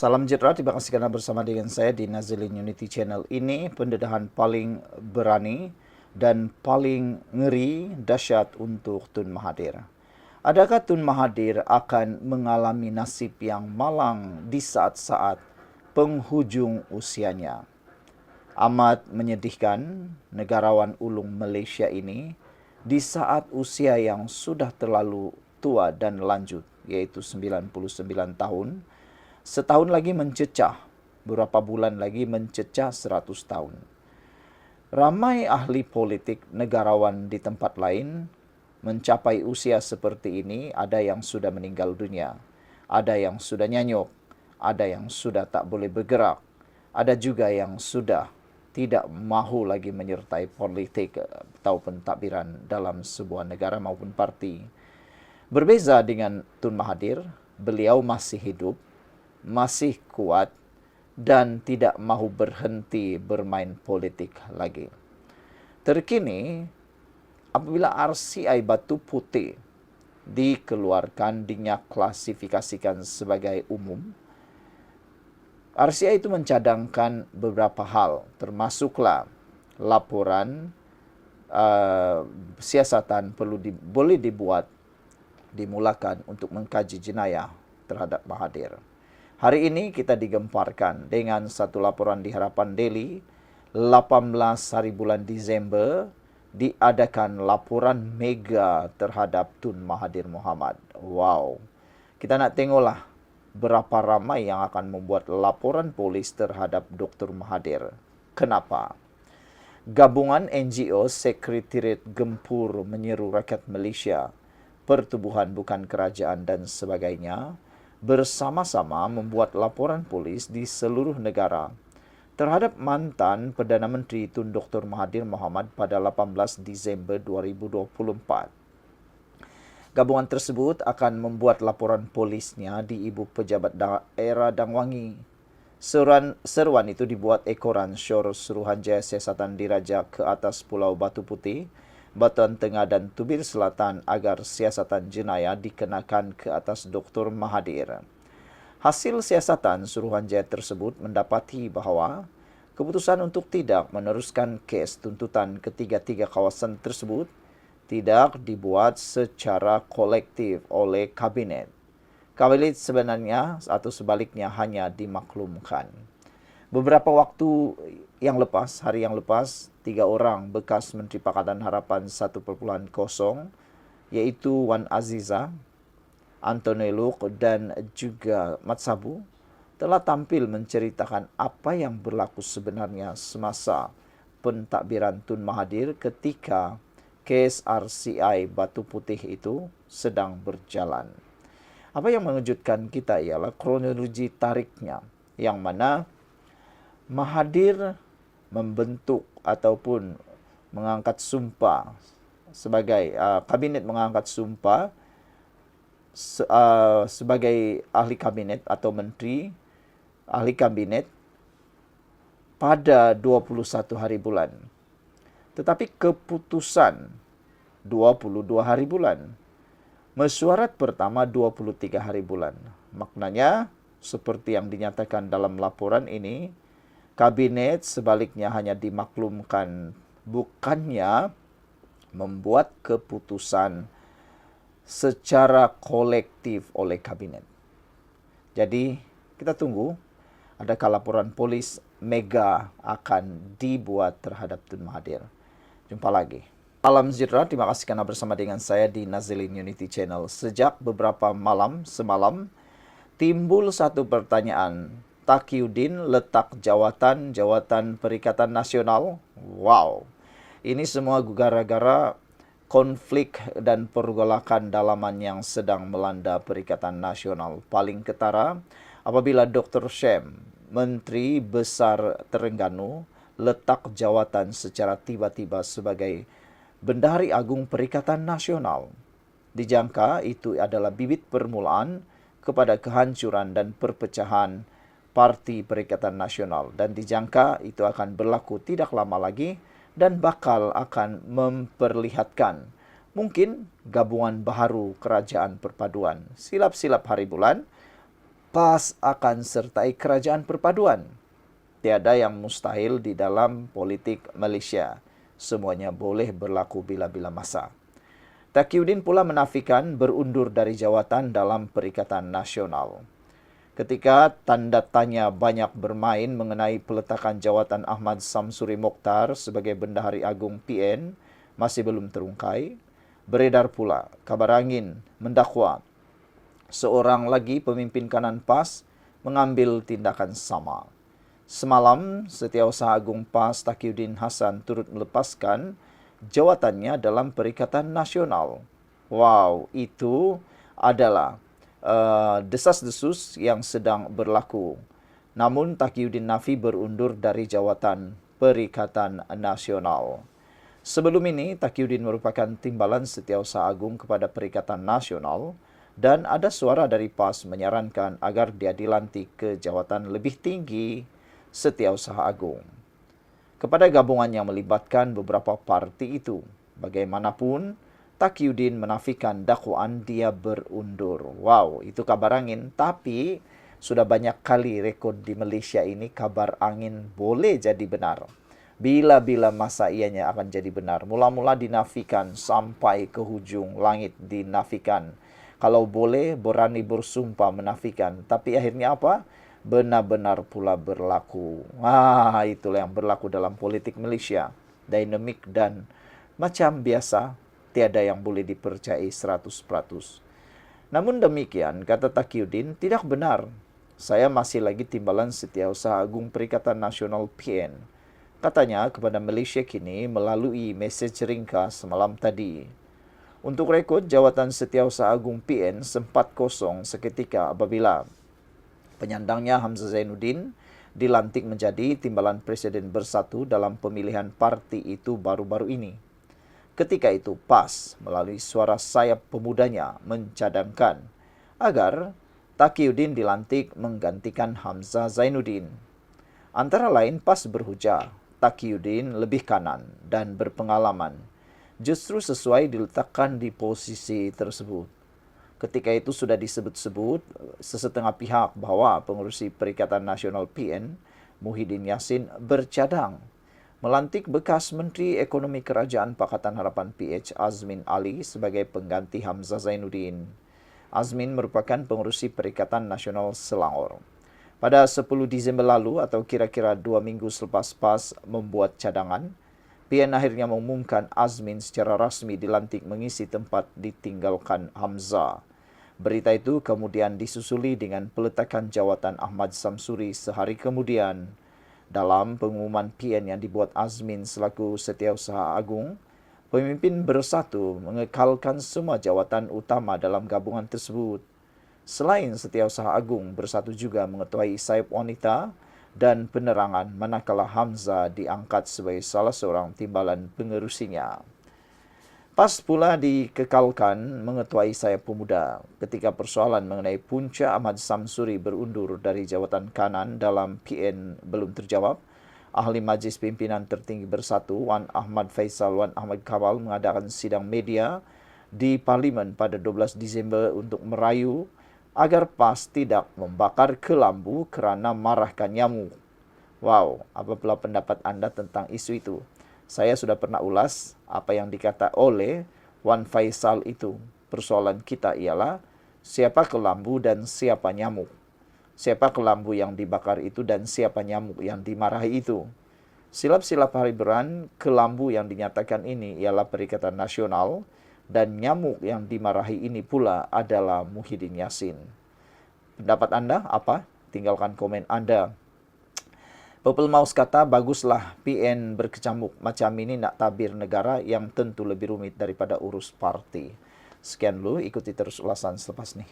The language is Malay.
Salam sejahtera, terima kasih karena bersama dengan saya di Nazilin Unity Channel. Ini pendedahan paling berani dan paling ngeri dahsyat untuk Tun Mahathir. Adakah Tun Mahathir akan mengalami nasib yang malang di saat-saat penghujung usianya? Amat menyedihkan negarawan ulung Malaysia ini di saat usia yang sudah terlalu tua dan lanjut, yaitu 99 tahun, setahun lagi mencecah, beberapa bulan lagi mencecah 100 tahun. Ramai ahli politik negarawan di tempat lain mencapai usia seperti ini, ada yang sudah meninggal dunia, ada yang sudah nyanyuk, ada yang sudah tak boleh bergerak, ada juga yang sudah tidak mahu lagi menyertai politik atau pentadbiran dalam sebuah negara maupun parti. Berbeza dengan Tun Mahathir, beliau masih hidup, masih kuat, dan tidak mahu berhenti bermain politik lagi. Terkini, apabila RCI Batu Putih dikeluarkan, klasifikasikan sebagai umum, RCI itu mencadangkan beberapa hal, termasuklah laporan siasatan boleh dimulakan untuk mengkaji jenayah terhadap Mahathir. Hari ini kita digemparkan dengan satu laporan di Harapan Daily, 18 hari bulan Disember, diadakan laporan mega terhadap Tun Mahathir Mohamad. Wow, kita nak tengoklah berapa ramai yang akan membuat laporan polis terhadap Dr. Mahathir. Kenapa? Gabungan NGO Sekretariat Gempur Menyeru Rakyat Malaysia, Pertubuhan Bukan Kerajaan dan sebagainya, bersama-sama membuat laporan polis di seluruh negara terhadap mantan Perdana Menteri Tun Dr. Mahathir Mohamad pada 18 Disember 2024. Gabungan tersebut akan membuat laporan polisnya di Ibu Pejabat Daerah Dangwangi. Seruan itu dibuat ekoran Syur Suruhanjaya Siasatan Diraja ke atas Pulau Batu Putih, Batuan Tengah dan Tubir Selatan agar siasatan jenayah dikenakan ke atas Dr. Mahathir. Hasil siasatan Suruhanjaya tersebut mendapati bahawa keputusan untuk tidak meneruskan kes tuntutan ketiga-tiga kawasan tersebut tidak dibuat secara kolektif oleh Kabinet. Kabinet sebenarnya atau sebaliknya hanya dimaklumkan. Beberapa waktu yang lepas, hari yang lepas, 3 orang bekas Menteri Pakatan Harapan 1.0, yaitu Wan Aziza, Anthony Luke dan juga Mat Sabu, telah tampil menceritakan apa yang berlaku sebenarnya semasa pentadbiran Tun Mahathir ketika kes RCI Batu Putih itu sedang berjalan. Apa yang mengejutkan kita ialah kronologi tariknya, yang mana Mahathir membentuk ataupun mengangkat sumpah sebagai kabinet mengangkat sumpah sebagai ahli kabinet atau menteri ahli kabinet pada 21 hari bulan. Tetapi keputusan 22 hari bulan. Mesyuarat pertama 23 hari bulan. Maknanya seperti yang dinyatakan dalam laporan ini, Kabinet sebaliknya hanya dimaklumkan, bukannya membuat keputusan secara kolektif oleh Kabinet. Jadi kita tunggu adakah laporan polis mega akan dibuat terhadap Tun Mahathir. Jumpa lagi. Salam sejahtera, terima kasih karena bersama dengan saya di Nazilin Unity Channel. Sejak beberapa semalam, timbul satu pertanyaan. Taqiyuddin letak jawatan Perikatan Nasional. Wow. Ini semua gara-gara konflik dan pergolakan dalaman yang sedang melanda Perikatan Nasional. Paling ketara apabila Dr. Shem, Menteri Besar Terengganu, letak jawatan secara tiba-tiba sebagai Bendahari Agung Perikatan Nasional. Dijangka itu adalah bibit permulaan kepada kehancuran dan perpecahan Parti Perikatan Nasional, dan dijangka itu akan berlaku tidak lama lagi dan bakal akan memperlihatkan mungkin gabungan baharu kerajaan perpaduan. Silap-silap hari bulan, PAS akan sertai kerajaan perpaduan. Tiada yang mustahil di dalam politik Malaysia. Semuanya boleh berlaku bila-bila masa. Taqiyuddin pula menafikan berundur dari jawatan dalam Perikatan Nasional. Ketika tanda tanya banyak bermain mengenai peletakan jawatan Ahmad Samsuri Mokhtar sebagai Bendahari Agung PN masih belum terungkai, beredar pula kabar angin mendakwa seorang lagi pemimpin kanan PAS mengambil tindakan sama. Semalam, Setiausaha Agung PAS Taqiyuddin Hasan turut melepaskan jawatannya dalam Perikatan Nasional. Wow, itu adalah desas-desus yang sedang berlaku. Namun Taqiyuddin nafi berundur dari jawatan Perikatan Nasional. Sebelum ini, Taqiyuddin merupakan timbalan Setiausaha Agung kepada Perikatan Nasional dan ada suara dari PAS menyarankan agar dia dilantik ke jawatan lebih tinggi Setiausaha Agung. Kepada gabungan yang melibatkan beberapa parti itu, bagaimanapun, Taqiyuddin menafikan dakwaan dia berundur. Wow, itu kabar angin. Tapi sudah banyak kali rekod di Malaysia ini kabar angin boleh jadi benar. Bila-bila masa ianya akan jadi benar. Mula-mula dinafikan sampai ke hujung langit dinafikan. Kalau boleh berani bersumpah menafikan. Tapi akhirnya apa? Benar-benar pula berlaku. Itulah yang berlaku dalam politik Malaysia. Dinamik dan macam biasa, tiada yang boleh dipercayai 100%. Namun demikian, kata Taqiyuddin, tidak benar. Saya masih lagi timbalan Setiausaha Agung Perikatan Nasional PN. Katanya kepada Malaysia Kini melalui mesej ringkas semalam tadi. Untuk rekod, jawatan Setiausaha Agung PN sempat kosong seketika apabila penyandangnya Hamzah Zainuddin dilantik menjadi timbalan Presiden Bersatu dalam pemilihan parti itu baru-baru ini. Ketika itu PAS melalui suara sayap pemudanya mencadangkan agar Taqiyuddin dilantik menggantikan Hamzah Zainuddin. Antara lain PAS berhujah Taqiyuddin lebih kanan dan berpengalaman, justru sesuai diletakkan di posisi tersebut. Ketika itu sudah disebut-sebut sesetengah pihak bahawa pengurusi Perikatan Nasional PN, Muhyiddin Yassin, bercadang melantik bekas Menteri Ekonomi Kerajaan Pakatan Harapan PH Azmin Ali sebagai pengganti Hamzah Zainuddin. Azmin merupakan pengurusi Perikatan Nasional Selangor. Pada 10 Disember lalu atau kira-kira 2 minggu selepas PAS membuat cadangan, PN akhirnya mengumumkan Azmin secara rasmi dilantik mengisi tempat ditinggalkan Hamzah. Berita itu kemudian disusuli dengan peletakan jawatan Ahmad Samsuri sehari kemudian. Dalam pengumuman PN yang dibuat Azmin selaku Setiausaha Agung, pemimpin Bersatu mengekalkan semua jawatan utama dalam gabungan tersebut. Selain Setiausaha Agung, Bersatu juga mengetuai sayap wanita dan penerangan manakala Hamzah diangkat sebagai salah seorang timbalan pengerusinya. PAS pula dikekalkan mengetuai sayap pemuda ketika persoalan mengenai punca Ahmad Samsuri berundur dari jawatan kanan dalam PN belum terjawab. Ahli Majlis Pimpinan Tertinggi Bersatu Wan Ahmad Faisal Wan Ahmad Kabal mengadakan sidang media di Parlimen pada 12 Disember untuk merayu agar PAS tidak membakar kelambu kerana marahkan nyamuk. Wow, apa pula pendapat anda tentang isu itu? Saya sudah pernah ulas apa yang dikata oleh Wan Faisal itu. Persoalan kita ialah siapa kelambu dan siapa nyamuk. Siapa kelambu yang dibakar itu dan siapa nyamuk yang dimarahi itu. Silap-silap Hariburan, kelambu yang dinyatakan ini ialah Perikatan Nasional dan nyamuk yang dimarahi ini pula adalah Muhyiddin Yassin. Pendapat anda apa? Tinggalkan komen anda. Purple Mouse kata, baguslah PN berkecamuk macam ini nak tabir negara yang tentu lebih rumit daripada urus parti. Sekian dulu, ikuti terus ulasan selepas ni.